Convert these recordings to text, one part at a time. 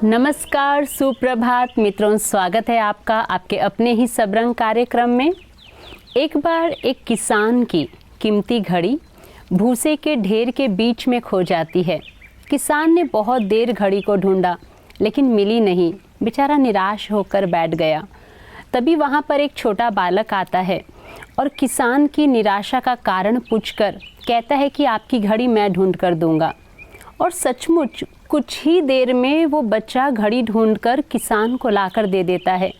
नमस्कार, सुप्रभात मित्रों, स्वागत है आपका आपके अपने ही सबरंग कार्यक्रम में। एक बार एक किसान की कीमती घड़ी भूसे के ढेर के बीच में खो जाती है। किसान ने बहुत देर घड़ी को ढूंढा लेकिन मिली नहीं। बेचारा निराश होकर बैठ गया। तभी वहाँ पर एक छोटा बालक आता है और किसान की निराशा का कारण पूछकर कहता है कि आपकी घड़ी मैं ढूंढ कर दूंगा। और सचमुच कुछ ही देर में वो बच्चा घड़ी ढूंढकर किसान को लाकर दे देता है।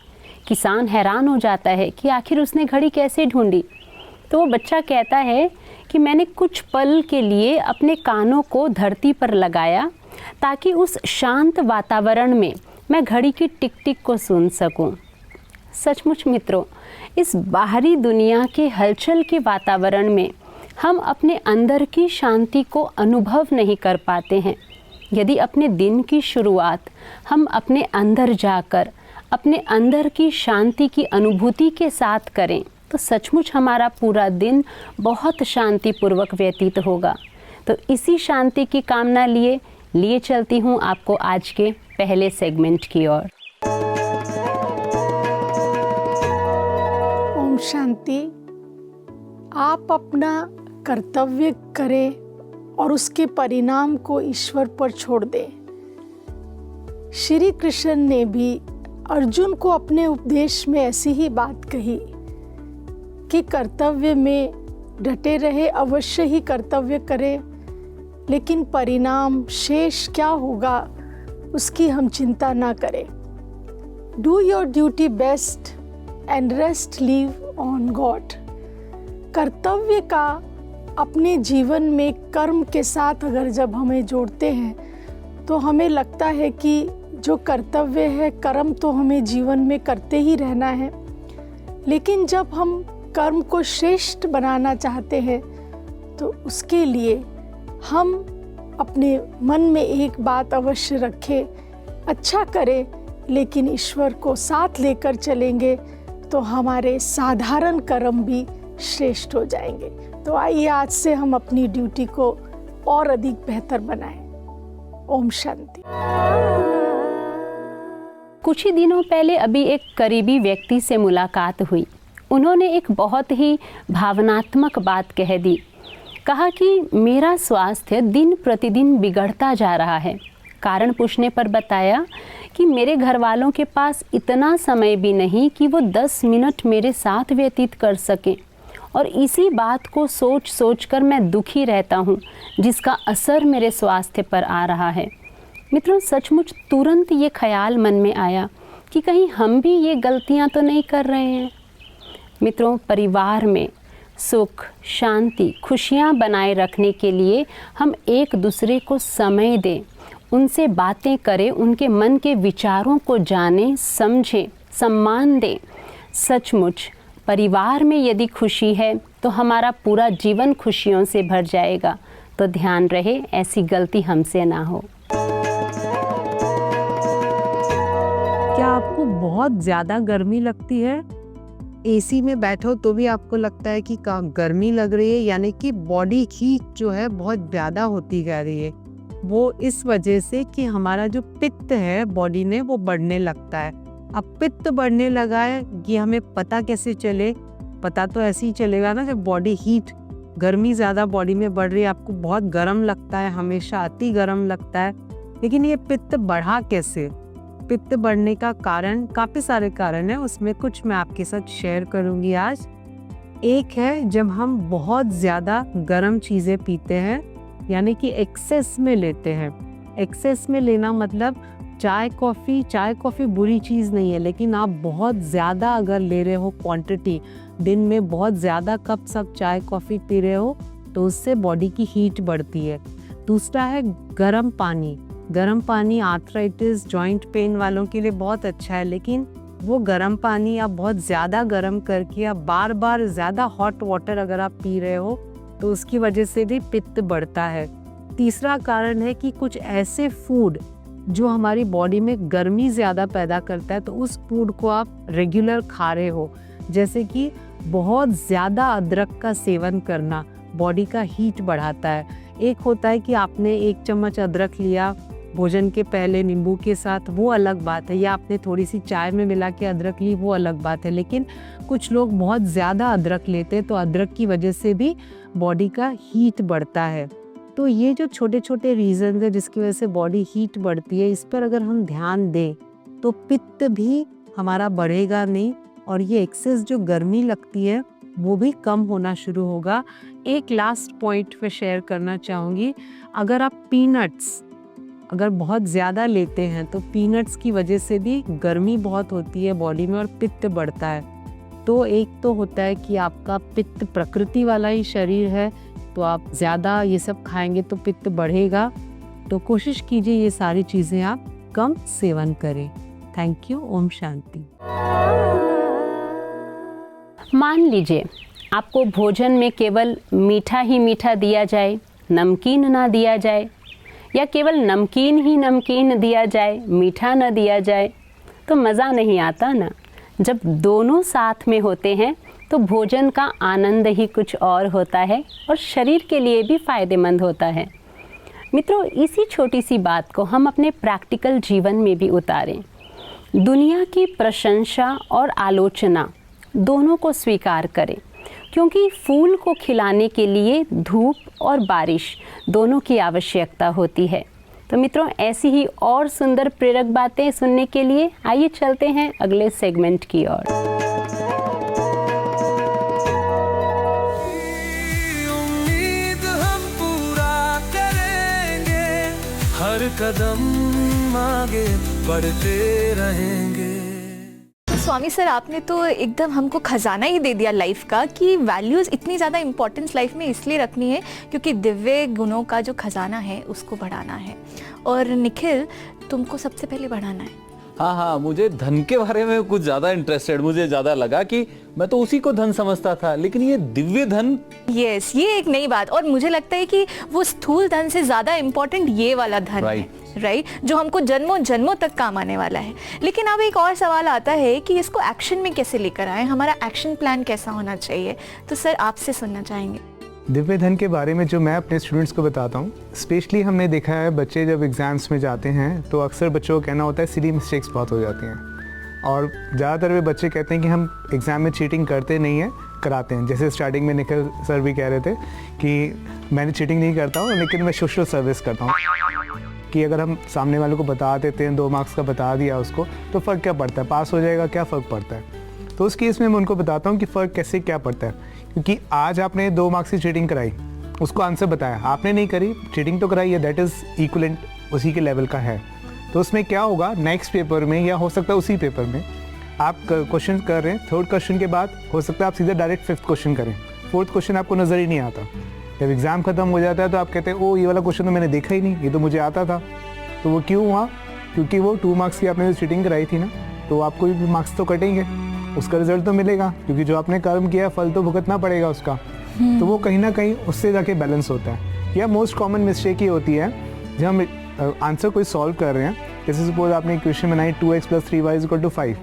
किसान हैरान हो जाता है कि आखिर उसने घड़ी कैसे ढूंढी। तो वो बच्चा कहता है कि मैंने कुछ पल के लिए अपने कानों को धरती पर लगाया ताकि उस शांत वातावरण में मैं घड़ी की टिक टिक को सुन सकूं। सचमुच मित्रों, इस बाहरी दुनिया के हलचल के वातावरण में हम अपने अंदर की शांति को अनुभव नहीं कर पाते हैं। यदि अपने दिन की शुरुआत हम अपने अंदर जाकर अपने अंदर की शांति की अनुभूति के साथ करें तो सचमुच हमारा पूरा दिन बहुत शांतिपूर्वक व्यतीत होगा। तो इसी शांति की कामना लिए चलती हूँ आपको आज के पहले सेगमेंट की ओर। ओम शांति। आप अपना कर्तव्य करें और उसके परिणाम को ईश्वर पर छोड़ दें। श्री कृष्ण ने भी अर्जुन को अपने उपदेश में ऐसी ही बात कही कि कर्तव्य में डटे रहे, अवश्य ही कर्तव्य करें, लेकिन परिणाम शेष क्या होगा उसकी हम चिंता ना करें। Do your duty best and rest leave on God. कर्तव्य का अपने जीवन में कर्म के साथ अगर जब हमें जोड़ते हैं तो हमें लगता है कि जो कर्तव्य है, कर्म तो हमें जीवन में करते ही रहना है, लेकिन जब हम कर्म को श्रेष्ठ बनाना चाहते हैं तो उसके लिए हम अपने मन में एक बात अवश्य रखें, अच्छा करें लेकिन ईश्वर को साथ लेकर चलेंगे तो हमारे साधारण कर्म भी श्रेष्ठ हो जाएंगे। तो आइए आज से हम अपनी ड्यूटी को और अधिक बेहतर बनाएं। ओम शांति। कुछ ही दिनों पहले अभी एक करीबी व्यक्ति से मुलाकात हुई। उन्होंने एक बहुत ही भावनात्मक बात कह दी। कहा कि मेरा स्वास्थ्य दिन प्रतिदिन बिगड़ता जा रहा है। कारण पूछने पर बताया कि मेरे घर वालों के पास इतना समय भी नहीं कि वो 10 मिनट मेरे साथ व्यतीत कर सकें, और इसी बात को सोच सोच कर मैं दुखी रहता हूँ, जिसका असर मेरे स्वास्थ्य पर आ रहा है। मित्रों, सचमुच तुरंत ये ख्याल मन में आया कि कहीं हम भी ये गलतियाँ तो नहीं कर रहे हैं। मित्रों, परिवार में सुख, शांति, खुशियाँ बनाए रखने के लिए हम एक दूसरे को समय दें, उनसे बातें करें, उनके मन के विचारों को जानें, समझें, सम्मान दें। सचमुच परिवार में यदि खुशी है तो हमारा पूरा जीवन खुशियों से भर जाएगा। तो ध्यान रहे ऐसी गलती हमसे ना हो। क्या आपको बहुत ज़्यादा गर्मी लगती है? एसी में बैठो तो भी आपको लगता है कि गर्मी लग रही है, यानी कि बॉडी हीट जो है बहुत ज़्यादा होती जा रही है। वो इस वजह से कि हमारा जो पित्त है बॉडी में वो बढ़ने लगता है। अब पित्त बढ़ने लगा है, ये हमें पता कैसे चले? पता तो ऐसे ही चलेगा ना जब बॉडी हीट, गर्मी ज़्यादा बॉडी में बढ़ रही है, आपको बहुत गर्म लगता है, हमेशा अति गर्म लगता है। लेकिन ये पित्त बढ़ा कैसे? पित्त बढ़ने का कारण काफ़ी सारे कारण है, उसमें कुछ मैं आपके साथ शेयर करूँगी आज। एक है जब हम बहुत ज़्यादा गर्म चीज़ें पीते हैं, यानी कि एक्सेस में लेते हैं। एक्सेस में लेना मतलब चाय कॉफ़ी बुरी चीज़ नहीं है, लेकिन आप बहुत ज़्यादा अगर ले रहे हो क्वांटिटी, दिन में बहुत ज़्यादा कप सब चाय कॉफ़ी पी रहे हो तो उससे बॉडी की हीट बढ़ती है। दूसरा है गर्म पानी। गर्म पानी आर्थराइटिस, जॉइंट पेन वालों के लिए बहुत अच्छा है, लेकिन वो गर्म पानी आप बहुत ज़्यादा गर्म करके आप बार बार ज़्यादा हॉट वाटर अगर आप पी रहे हो तो उसकी वजह से भी पित्त बढ़ता है। तीसरा कारण है कि कुछ ऐसे फूड जो हमारी बॉडी में गर्मी ज़्यादा पैदा करता है तो उस फूड को आप रेगुलर खा रहे हो, जैसे कि बहुत ज़्यादा अदरक का सेवन करना बॉडी का हीट बढ़ाता है। एक होता है कि आपने 1 चम्मच अदरक लिया, भोजन के पहले नींबू के साथ, वो अलग बात है, या आपने थोड़ी सी चाय में मिला के अदरक ली, वो अलग बात है। लेकिन कुछ लोग बहुत ज़्यादा अदरक लेते हैं, तो अदरक की वजह से भी बॉडी का हीट बढ़ता है। तो ये जो छोटे छोटे रीज़न है जिसकी वजह से बॉडी हीट बढ़ती है, इस पर अगर हम ध्यान दें तो पित्त भी हमारा बढ़ेगा नहीं, और ये एक्सेस जो गर्मी लगती है वो भी कम होना शुरू होगा। एक लास्ट पॉइंट पे शेयर करना चाहूँगी, अगर आप पीनट्स अगर बहुत ज़्यादा लेते हैं तो पीनट्स की वजह से भी गर्मी बहुत होती है बॉडी में और पित्त बढ़ता है। तो एक तो होता है कि आपका पित्त प्रकृति वाला ही शरीर है, तो आप ज़्यादा ये सब खाएंगे तो पित्त बढ़ेगा। तो कोशिश कीजिए ये सारी चीज़ें आप कम सेवन करें। Thank you. ओम शांति। मान लीजिए आपको भोजन में केवल मीठा ही मीठा दिया जाए, नमकीन ना दिया जाए, या केवल नमकीन ही नमकीन दिया जाए, मीठा ना दिया जाए, तो मज़ा नहीं आता ना। जब दोनों साथ में होते हैं तो भोजन का आनंद ही कुछ और होता है और शरीर के लिए भी फ़ायदेमंद होता है। मित्रों, इसी छोटी सी बात को हम अपने प्रैक्टिकल जीवन में भी उतारें। दुनिया की प्रशंसा और आलोचना दोनों को स्वीकार करें, क्योंकि फूल को खिलाने के लिए धूप और बारिश दोनों की आवश्यकता होती है। तो मित्रों, ऐसी ही और सुंदर प्रेरक बातें सुनने के लिए आइए चलते हैं अगले सेगमेंट की ओर। उम्मीद हम पूरा करेंगे, हर कदम आगे बढ़ते रहेंगे। स्वामी सर, आपने तो एकदम हमको खजाना ही दे दिया लाइफ का, कि वैल्यूज़ इतनी ज़्यादा इम्पोर्टेंस लाइफ में इसलिए रखनी है क्योंकि दिव्य गुणों का जो खजाना है उसको बढ़ाना है। और निखिल, तुमको सबसे पहले बढ़ाना है। हाँ, मुझे धन के बारे में कुछ ज़्यादा इंटरेस्टेड, मुझे ज़्यादा लगा कि मैं तो उसी को धन समझता था, लेकिन ये दिव्य धन, यस, ये एक नई बात। और मुझे लगता है कि वो स्थूल धन से ज़्यादा इम्पोर्टेंट ये वाला धन है, राइट, जो हमको जन्मों जन्मों तक काम आने वाला है। लेकिन अब एक और सवाल आता है कि इसको एक्शन में कैसे लेकर आए, हमारा एक्शन प्लान कैसा होना चाहिए। तो सर, आपसे सुनना चाहेंगे। दिव्य धन के बारे में जो मैं अपने स्टूडेंट्स को बताता हूँ, स्पेशली हमने देखा है बच्चे जब एग्ज़ाम्स में जाते हैं तो अक्सर बच्चों को कहना होता है सिली मिस्टेक्स बहुत हो जाती हैं, और ज़्यादातर वे बच्चे कहते हैं कि हम एग्ज़ाम में चीटिंग करते नहीं हैं, कराते हैं। जैसे स्टार्टिंग में निखिल सर भी कह रहे थे कि मैंने चीटिंग नहीं करता हूँ, लेकिन मैं सोशल सर्विस करता हूँ, कि अगर हम सामने वालों को बता देते हैं, 2 मार्क्स का बता दिया उसको, तो फ़र्क क्या पड़ता है, पास हो जाएगा, क्या फ़र्क पड़ता है। तो उस केस में मैं उनको बताता हूँ कि फ़र्क कैसे क्या पड़ता है, क्योंकि आज आपने 2 मार्क्स की चीटिंग कराई, उसको आंसर बताया, आपने नहीं करी, चीटिंग तो कराई है, दैट इज़ इक्वलेंट, उसी के लेवल का है। तो उसमें क्या होगा, नेक्स्ट पेपर में या हो सकता है उसी पेपर में आप क्वेश्चन कर रहे हैं, 3rd क्वेश्चन के बाद हो सकता है आप सीधे डायरेक्ट 5th क्वेश्चन करें, 4th क्वेश्चन आपको नज़र ही नहीं आता। जब एग्ज़ाम ख़त्म हो जाता है तो आप कहते हैं ओ ये वाला क्वेश्चन तो मैंने देखा ही नहीं, ये तो मुझे आता था। तो वो क्यों हुआ, क्योंकि वो 2 मार्क्स की आपने जो चीटिंग कराई थी ना, तो आपको भी मार्क्स तो कटेंगे, उसका रिजल्ट तो मिलेगा, क्योंकि जो आपने कर्म किया फल तो भुगतना पड़ेगा उसका। तो वो कहीं ना कहीं उससे जाके बैलेंस होता है। या मोस्ट कॉमन मिस्टेक ये होती है जब हम आंसर कोई सॉल्व कर रहे हैं, जैसे सपोज आपने इक्वेशन बनाई 2x + 3y = 5,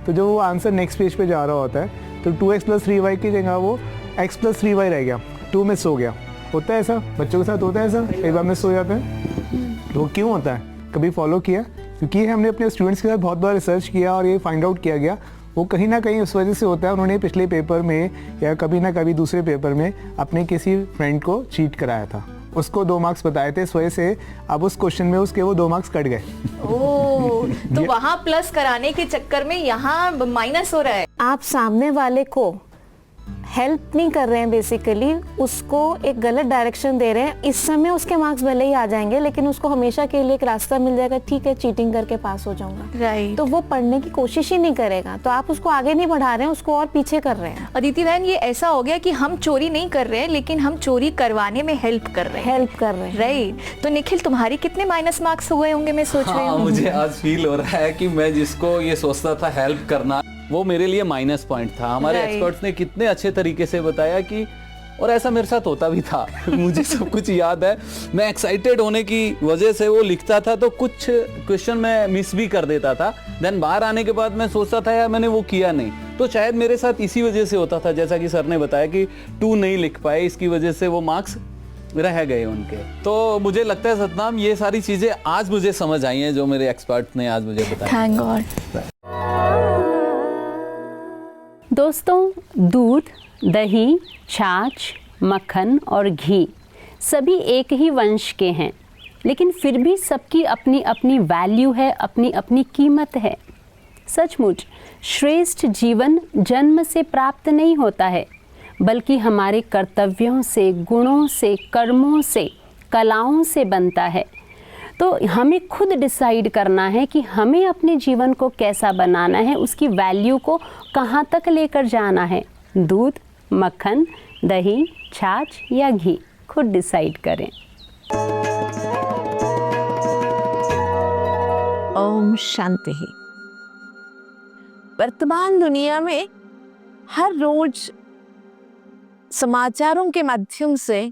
तो जब वो आंसर नेक्स्ट पेज पे जा रहा होता है तो 2x + 3y की जगह वो x + 3y रह गया, 2 मिस हो गया। होता है ऐसा, बच्चों के साथ होता है ऐसा, कई बार मिस हो जाते हैं। तो वो क्यों होता है, कभी फॉलो किया? क्योंकि हमने अपने स्टूडेंट्स के साथ बहुत बार रिसर्च किया और ये फाइंड आउट किया गया, वो कहीं ना कहीं उस वजह से होता है उन्होंने पिछले पेपर में या कभी ना कभी दूसरे पेपर में अपने किसी फ्रेंड को चीट कराया था, उसको 2 मार्क्स बताए थे, इस वजह से अब उस क्वेश्चन में उसके वो 2 मार्क्स कट गए। ओह, तो वहाँ प्लस कराने के चक्कर में यहाँ माइनस हो रहा है। आप सामने वाले को हेल्प नहीं कर रहे हैं, बेसिकली उसको एक गलत डायरेक्शन दे रहे हैं। इस समय उसके मार्क्स भले ही आ जाएंगे, लेकिन उसको हमेशा के लिए एक रास्ता मिल जाएगा, ठीक है चीटिंग करके पास हो जाऊंगा, राइट। तो वो पढ़ने की कोशिश ही नहीं करेगा, तो आप उसको आगे नहीं बढ़ा रहे हैं, उसको और पीछे कर रहे हैं। अदिति बहन, ये ऐसा हो गया कि हम चोरी नहीं कर रहे हैं, लेकिन हम चोरी करवाने में हेल्प कर रहे हैं, राइट। तो निखिल, तुम्हारी कितने माइनस मार्क्स हुए होंगे, मैं सोच रही हूँ। मुझे आज फील हो रहा है कि मैं जिसको ये सोचता था हेल्प करना, वो मेरे लिए माइनस पॉइंट था। हमारे एक्सपर्ट्स ने कितने अच्छे तरीके से बताया कि, और ऐसा मेरे साथ होता भी था मुझे सब कुछ याद है। मैं एक्साइटेड होने की वजह से वो लिखता था तो कुछ क्वेश्चन मैं मिस भी कर देता था, देन बाहर आने के बाद मैं सोचता था यार मैंने वो किया नहीं। तो शायद मेरे साथ इसी वजह से होता था, जैसा कि सर ने बताया कि 2 नहीं लिख पाए, इसकी वजह से वो मार्क्स रह गए उनके। तो मुझे लगता है सतनाम ये सारी चीजें आज मुझे समझ आई हैं जो मेरे एक्सपर्ट ने आज मुझे बताया। Thank God. दोस्तों, दूध, दही, छाछ, मक्खन और घी सभी एक ही वंश के हैं, लेकिन फिर भी सबकी अपनी अपनी वैल्यू है, अपनी अपनी कीमत है। सचमुच श्रेष्ठ जीवन जन्म से प्राप्त नहीं होता है, बल्कि हमारे कर्तव्यों से, गुणों से, कर्मों से, कलाओं से बनता है। तो हमें खुद डिसाइड करना है कि हमें अपने जीवन को कैसा बनाना है, उसकी वैल्यू को कहाँ तक लेकर जाना है। दूध, मक्खन, दही, छाछ या घी, खुद डिसाइड करें। ओम शांति। वर्तमान दुनिया में हर रोज समाचारों के माध्यम से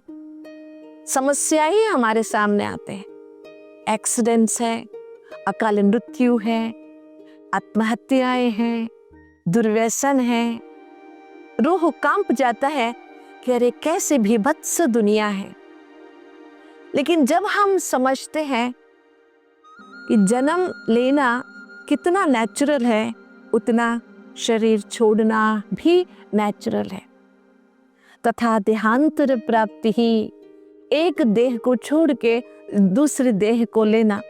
समस्याएं हमारे सामने आते हैं। एक्सीडेंट्स है, अकाल मृत्यु है, आत्महत्याएं हैं, दुर्व्यसन है। रूह कांप जाता है कि अरे कैसे भीभत्स दुनिया है। लेकिन जब हम समझते हैं कि जन्म लेना कितना नेचुरल है, उतना शरीर छोड़ना भी नेचुरल है। तथा देहांतर प्राप्ति ही, एक देह को छोड़ के दूसरे देह को लेना।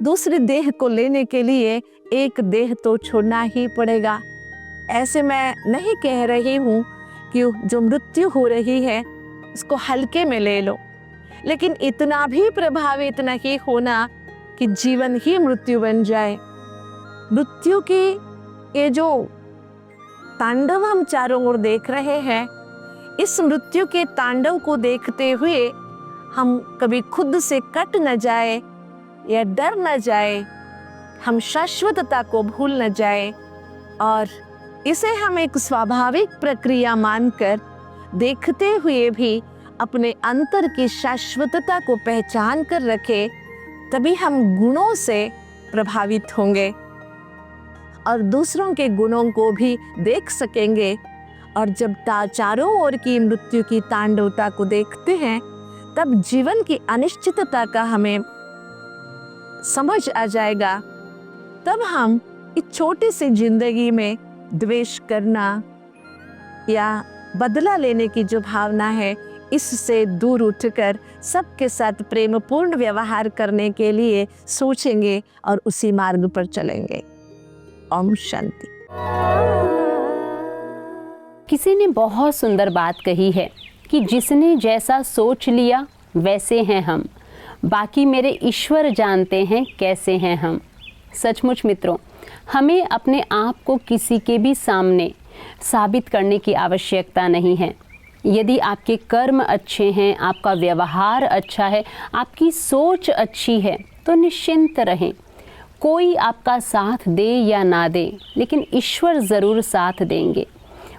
दूसरे देह को लेने के लिए एक देह तो छोड़ना ही पड़ेगा। ऐसे मैं नहीं कह रही हूँ कि जो मृत्यु हो रही है उसको हल्के में ले लो, लेकिन इतना भी प्रभावित नहीं होना कि जीवन ही मृत्यु बन जाए। मृत्यु की ये जो तांडव हम चारों ओर देख रहे हैं, इस मृत्यु के तांडव को देखते हुए हम कभी खुद से कट न जाए या डर न जाए, हम शाश्वतता को भूल न जाए और इसे हम एक स्वाभाविक प्रक्रिया मानकर देखते हुए भी अपने अंतर की शाश्वतता को पहचान कर रखे, तभी हम गुणों से प्रभावित होंगे और दूसरों के गुणों को भी देख सकेंगे। और जब चारों ओर की मृत्यु की तांडवता को देखते हैं, तब जीवन की अनिश्चितता का हमें समझ आ जाएगा। तब हम इस छोटी सी जिंदगी में द्वेष करना या बदला लेने की जो भावना है, इससे दूर उठकर सबके साथ प्रेमपूर्ण व्यवहार करने के लिए सोचेंगे और उसी मार्ग पर चलेंगे। ओम शांति। किसी ने बहुत सुंदर बात कही है कि जिसने जैसा सोच लिया वैसे हैं हम, बाकी मेरे ईश्वर जानते हैं कैसे हैं हम। सचमुच मित्रों, हमें अपने आप को किसी के भी सामने साबित करने की आवश्यकता नहीं है। यदि आपके कर्म अच्छे हैं, आपका व्यवहार अच्छा है, आपकी सोच अच्छी है, तो निश्चिंत रहें। कोई आपका साथ दे या ना दे, लेकिन ईश्वर ज़रूर साथ देंगे।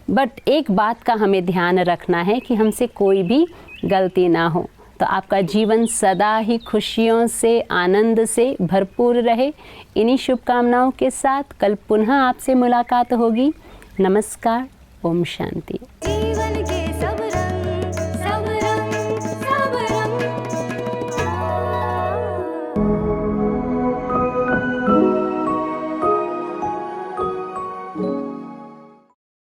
बट एक बात का हमें ध्यान रखना है कि हमसे कोई भी गलती ना हो। तो आपका जीवन सदा ही खुशियों से, आनंद से भरपूर रहे। इन्हीं शुभकामनाओं के साथ कल पुनः आपसे मुलाकात होगी। नमस्कार। ओम शांति। जीवन के